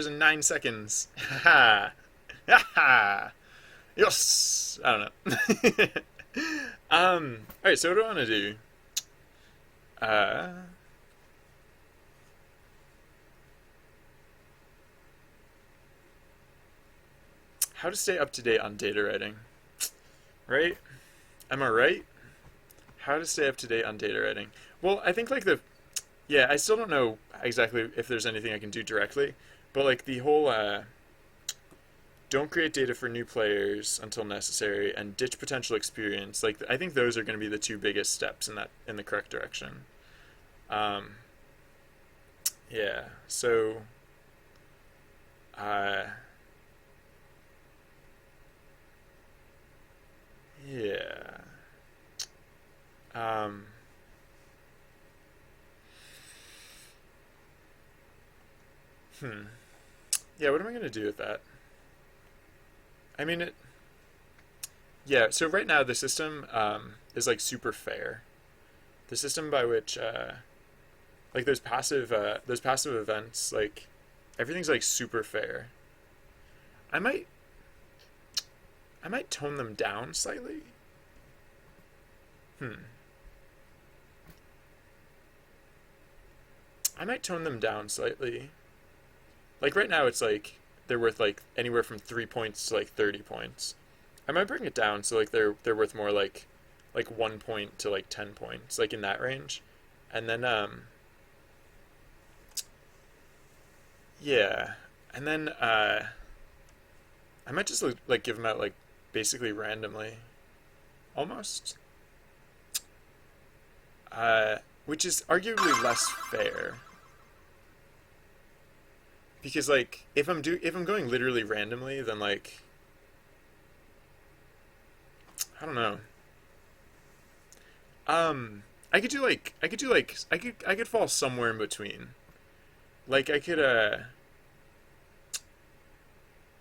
In 9 seconds. Ha ha ha. Yes. I don't know. All right. So what do I want to do? Uh. How to stay up to date on data writing? Right? Am I right? How to stay up to date on data writing? Well, I think like the yeah. I still don't know exactly if there's anything I can do directly, but like the whole don't create data for new players until necessary and ditch potential experience, like I think those are going to be the two biggest steps in the correct direction. um yeah, so uh yeah. um hmm yeah, what am I going to do with that? I mean it Yeah, so right now the system is like super fair. The system by which like those passive events, like everything's like super fair. I might I might tone them down slightly. Hmm. I might tone them down slightly. Like right now it's like they're worth like anywhere from 3 points to like 30 points. I might bring it down so like they're worth more like 1 point to like 10 points, like in that range. And then yeah. And then I might just like give them out like basically randomly, almost. Which is arguably less fair because like if I'm going literally randomly, then like I don't know. I could fall somewhere in between. Like I could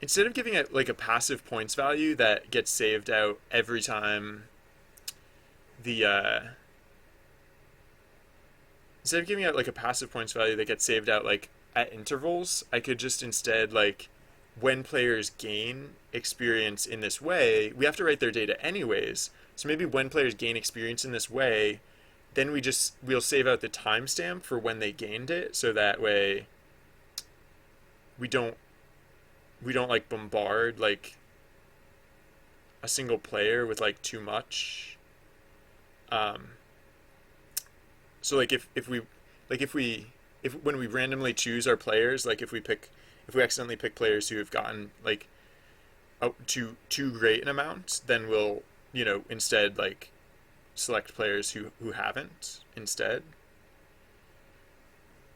instead of giving it like a passive points value that gets saved out every time the instead of giving out like a passive points value that gets saved out like at intervals, I could just instead like when players gain experience in this way, we have to write their data anyways. So maybe when players gain experience in this way, then we'll save out the timestamp for when they gained it, so that way we don't we don't like bombard like a single player with like too much. Um, so like if when we randomly choose our players, like if we accidentally pick players who have gotten like up to too great an amount, then we'll instead like select players who haven't instead.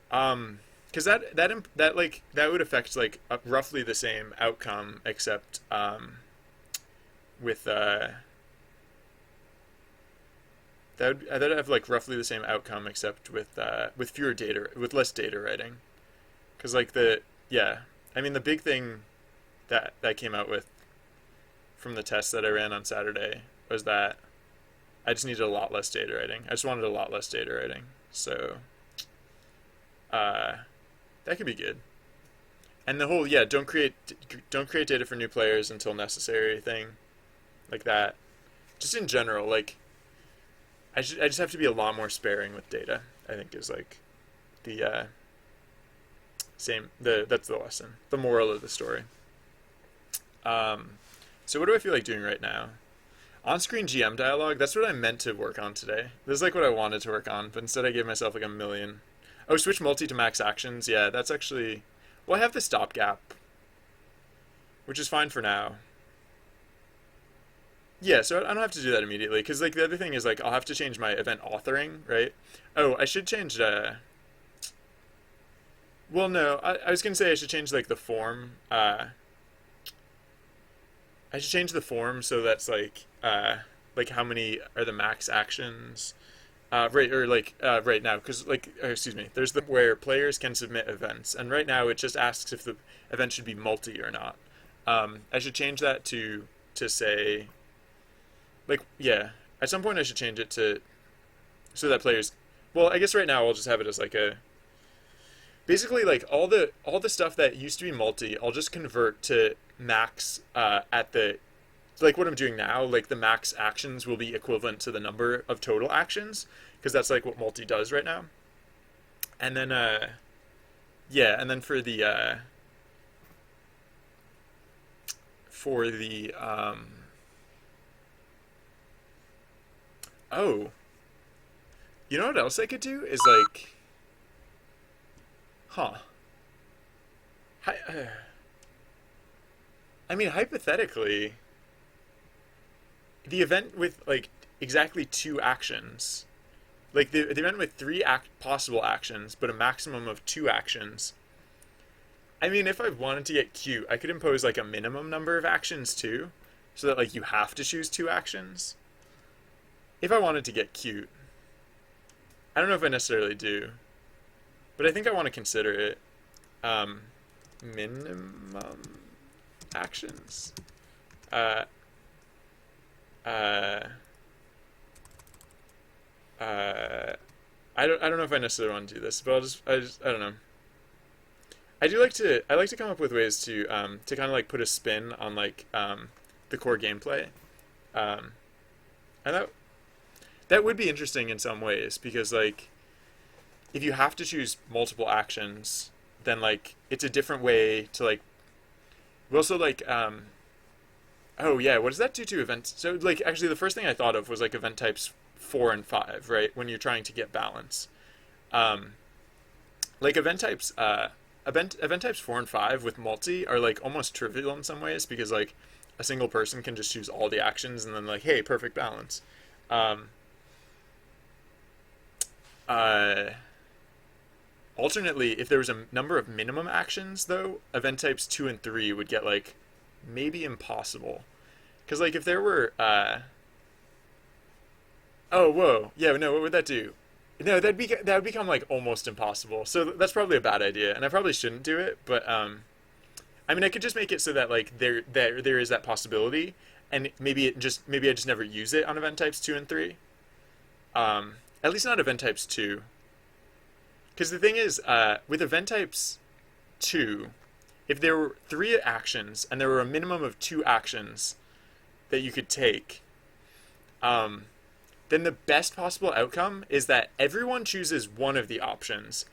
Because that would affect like roughly the same outcome, except with that would have like roughly the same outcome, except with fewer data, with less data writing. Because like the yeah, I mean the big thing that came out with from the test that I ran on Saturday was that I just needed a lot less data writing. I just wanted a lot less data writing. So uh, that could be good. And the whole yeah, don't create data for new players until necessary thing, like that. Just in general, like I just have to be a lot more sparing with data. I think is like the same the that's the lesson, the moral of the story. Um, so what do I feel like doing right now? On-screen GM dialogue. That's what I meant to work on today. This is like what I wanted to work on, but instead I gave myself like a million. Oh, switch multi to max actions. Yeah, that's actually. Well, I have the stopgap, which is fine for now. Yeah, so I don't have to do that immediately because like the other thing is like I'll have to change my event authoring, right? Oh, I should change. Well, no, I was gonna say I should change like the form. I should change the form so that's like how many are the max actions. Right or like right now because like excuse me, there's the where players can submit events, and right now it just asks if the event should be multi or not. I should change that to say like yeah. At some point I should change it to so that players. Well, I guess right now I'll just have it as like a basically like all the stuff that used to be multi, I'll just convert to max at the like what I'm doing now. Like the max actions will be equivalent to the number of total actions because that's like what multi does right now. And then yeah, and then for the oh, you know what else I could do is like, huh. Hi, I mean, hypothetically, the event with like exactly two actions, like the event with three possible actions, but a maximum of two actions. I mean, if I wanted to get cute, I could impose like a minimum number of actions too, so that like you have to choose two actions. If I wanted to get cute, I don't know if I necessarily do, but I think I want to consider it. Minimum actions. Uh, uh, uh, I don't know if I necessarily want to do this, but I don't know. I like to come up with ways to kind of like put a spin on like the core gameplay, um, and that would be interesting in some ways because like if you have to choose multiple actions, then like it's a different way to like. We also like oh yeah, what does that do to events? So like actually the first thing I thought of was like event types 4 and 5, right? When you're trying to get balance, um, like event types 4 and 5 with multi are like almost trivial in some ways because like a single person can just choose all the actions and then like hey perfect balance. Um, uh, Alternately, if there was a number of minimum actions though, event types 2 and 3 would get like maybe impossible because like if there were oh whoa yeah no what would that do? No, that would become like almost impossible. So that's probably a bad idea, and I probably shouldn't do it. But I mean, I could just make it so that like there is that possibility, and maybe I just never use it on event types 2 and 3. At least not event types 2, because the thing is, with event types 2, if there were 3 actions and there were a minimum of 2 actions that you could take, um, then the best possible outcome is that everyone chooses one of the options,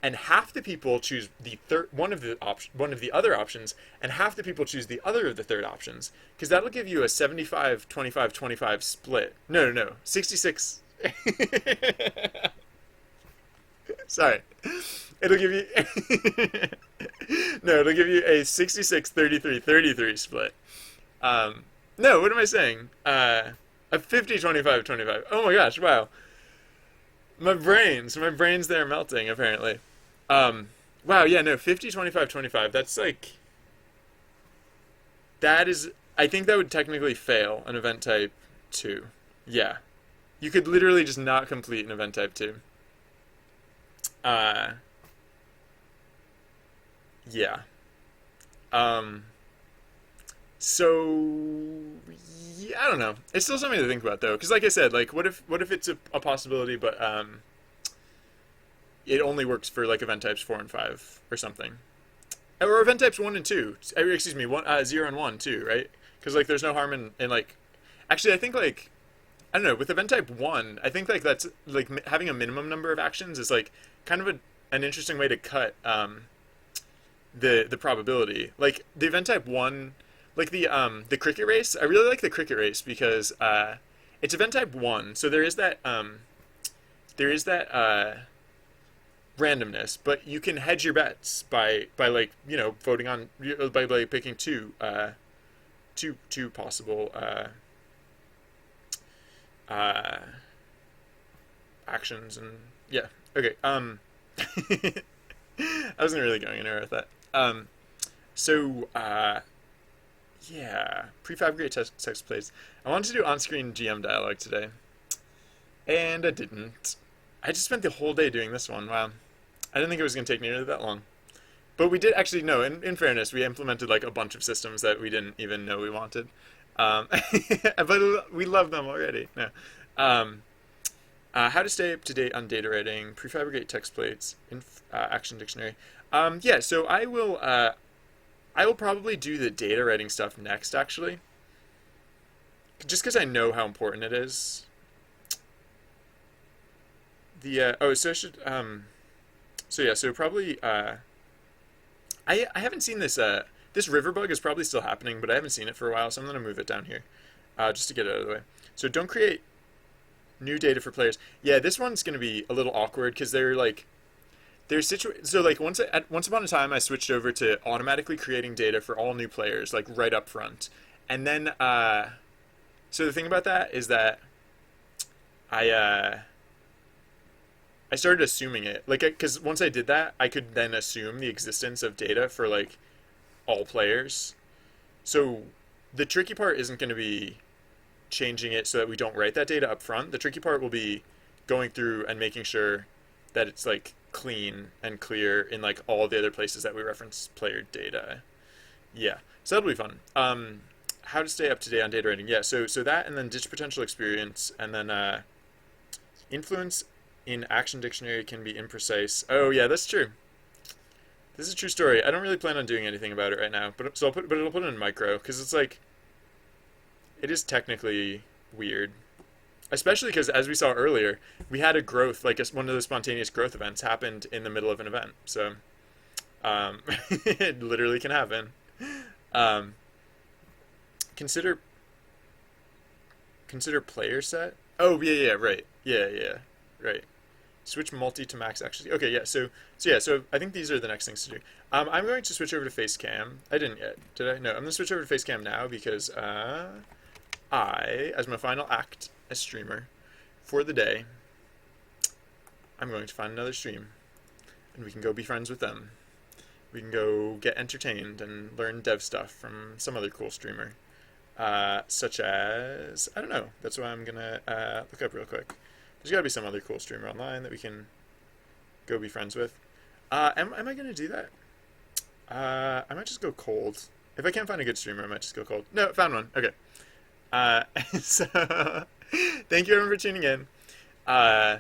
and half the people choose the third one of the other options, and half the people choose the other of the third options, because that'll give you a 75 25 25 split. No, 66. Sorry, it'll give you no, it'll give you a 66 33 33 split. No, what am I saying? A 50 25 25. Oh my gosh, wow. My brains there melting apparently. Wow, yeah, no, 50 25 25. That's like that is I think that would technically fail an event type 2. Yeah. You could literally just not complete an event type 2. Uh yeah. Um So yeah, I don't know. It's still something to think about though, because like I said, like what if it's a possibility, but it only works for like event types 4 and 5 or something, or event types 1 and 2. Excuse me, 0 and 1 too, right? Because like there's no harm in like actually I think like I don't know with event type 1, I think like that's like having a minimum number of actions is like kind of an interesting way to cut the probability. Like the event type 1 like the cricket race. I really like the cricket race because it's event type 1, so there is that randomness, but you can hedge your bets by like voting on by like picking two possible uh, actions and yeah okay I wasn't really going anywhere with that so yeah, prefabricate text plays. I wanted to do on-screen GM dialogue today, and I didn't. I just spent the whole day doing this one. Wow, I didn't think it was going to take nearly that long. But we did actually no. In fairness, we implemented like a bunch of systems that we didn't even know we wanted, but we love them already. No, um, How to stay up to date on data writing, prefabricate text plates in Action Dictionary. Yeah, so I will probably do the data writing stuff next, actually, just because I know how important it is. So I should so yeah, so probably I haven't seen this river bug is probably still happening, but I haven't seen it for a while, so I'm gonna move it down here, just to get it out of the way. So don't create new data for players. Yeah, this one's gonna be a little awkward because they're like so like once upon a time I switched over to automatically creating data for all new players like right up front, and then so the thing about that is that I I started assuming it like because once I did that I could then assume the existence of data for like all players. So the tricky part isn't going to be changing it so that we don't write that data up front. The tricky part will be going through and making sure that it's like clean and clear in like all the other places that we reference player data. Yeah, so that'll be fun. How to stay up to date on data writing? Yeah, so that and then ditch potential experience and then influence in Action Dictionary can be imprecise. Oh yeah, that's true. This is a true story. I don't really plan on doing anything about it right now, but it'll put it in micro because it's like it is technically weird, especially because as we saw earlier, we had a growth like one of the spontaneous growth events happened in the middle of an event. So it literally can happen. Um, consider consider player set. Oh yeah, right. Yeah, right. Switch multi to max actually. Okay, yeah. So I think these are the next things to do. I'm going to switch over to Facecam. I didn't yet, did I? No, I'm going to switch over to Facecam now because I, as my final act as streamer for the day, I'm going to find another stream, and we can go be friends with them. We can go get entertained and learn dev stuff from some other cool streamer, such as I don't know. That's why I'm gonna look up real quick. There's got to be some other cool streamer online that we can go be friends with. Am I gonna do that? I might just go cold. If I can't find a good streamer, I might just go cold. No, found one. Okay. Uh, so thank you everyone for tuning in. Uh,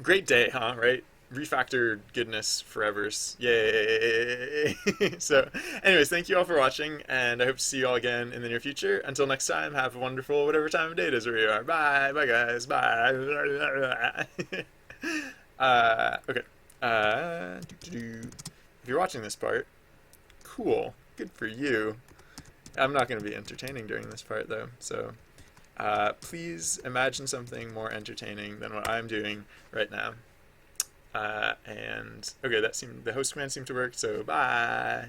Great day, huh? Right? Refactored goodness forevers. Yay! So, anyways, thank you all for watching, and I hope to see you all again in the near future. Until next time, have a wonderful whatever time of day it is where you are. Bye, bye guys, bye. Okay. If you're watching this part, cool, good for you. I'm not going to be entertaining during this part though, so please imagine something more entertaining than what I'm doing right now. And okay, the host command seemed to work, so bye.